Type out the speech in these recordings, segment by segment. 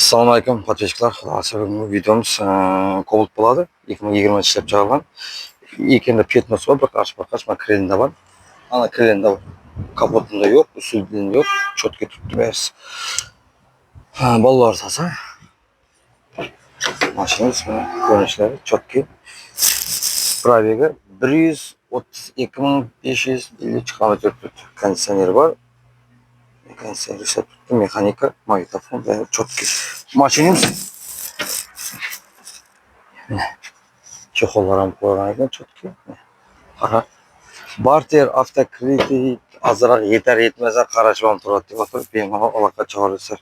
Assalomu alaykum подписчиклар. Bugungi videomiz Cobalt bo'ladi. 2020 ishlab chiqarilgan. Ekenda petnosi bor, bir qarshi mana krenda bor. Ana krenda bor. Kapotunda yo'q, usulida yo'q, cho'tga turibdi bas. Bolalar sasa. Mashinamiz ko'rinishlari cho'tki. Pробеги 132.550 km turibdi. Konditsioner bor. Konditsioner mexanika, magnitofon va cho'tki. Mashinamiz Çexollar ham qo'ygan ekan cho'tki. Qara. Barter avtokredit azroq yetar yetmasa qarashib ham turadi deb o'tirib, bemalol aloqa chiqarishar.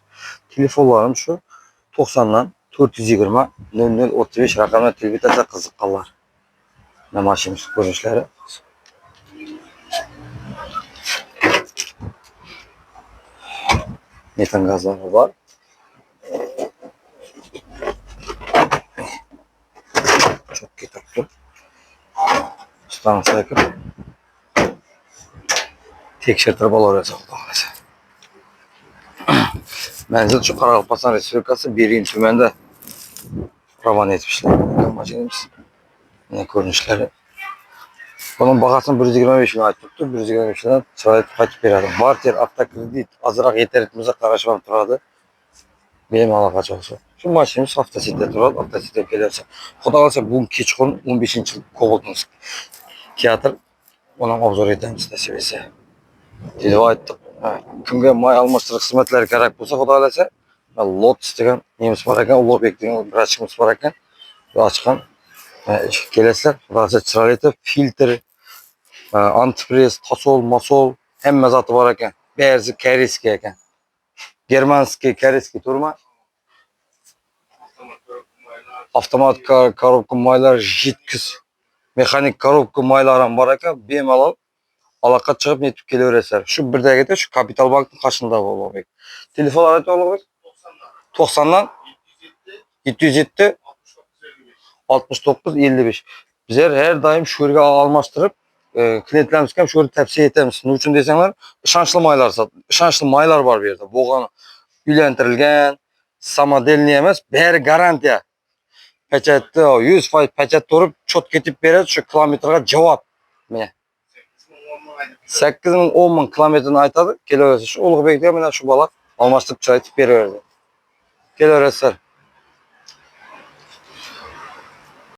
Telefonlarim shu 90 dan 420 0035 raqamga telefon qiziqqanlar. Mana mashinamiz ko'rinishlari. Metan gazlari bor. Cho'tki turibdi. Stansiya kirib tekshirtirib olaverasiz, xudo xolasa. Manzil shu Qoraqalpog'iston Respublikasi Berin tumanida ravon etmişler. Mashinamiz. Mana ko'rinishlari. Bunun bahasini 125 ming aytibdi. 125 dan chiroyli qaytib beradi. Barter avtokredit azroq yetar yetmasa qarashib ham turadi. Bemalol qachonsa. Shu mashinamiz avtositda turadi, avtositda keladi. Xudo xolasa bu kechqurun 15-yil Cobalt'imiz teatr ona obzor etamiz nasib etsa. Deb aytdik. Kimga may almashtirish xizmatlari kerak bo'lsa, xudo xolasa, Lotus degan nemis bor ekan, Ulug'bek degan vrachimiz bor ekan. Ochgan. Kelasizlar, xudo xolasa chiroyli etib filtr, antifriz, tasol, masol hamma zoti bor ekan. Berzi koreyskiy ekan. Germanskiy, koreyskiy turma. Avtomat korobka maylar jitkis. Mexanik korobka maylar ham bor ekan. Bemalol aloqa chiqib netib kelaverasizlar. Shu birdagida shu Kapital bankning qarshısida Ulug'bek. Telefon aytib Ulug'bek. 90 dan 707 69 55. Bizler her daim şu yerga almashtırıp klientlerimizga ham shu yerni tavsiya etamiz. Nima uchun desanglar, ishonchli maylar ishonchli maylar bor bu yerda. Bo'lgan uylantirilgan, samodelniy emas, bari garantiya. Pechatda 100% pechat turib, chot ketib beradi, shu kilometrga javob. Mana 8 ming 10 ming kilometrini aytadi. Kelaverasiz. Shu Ulug'bekda mana shu bola almashtirib chiqarib beraveradi. Kelaverasizlar.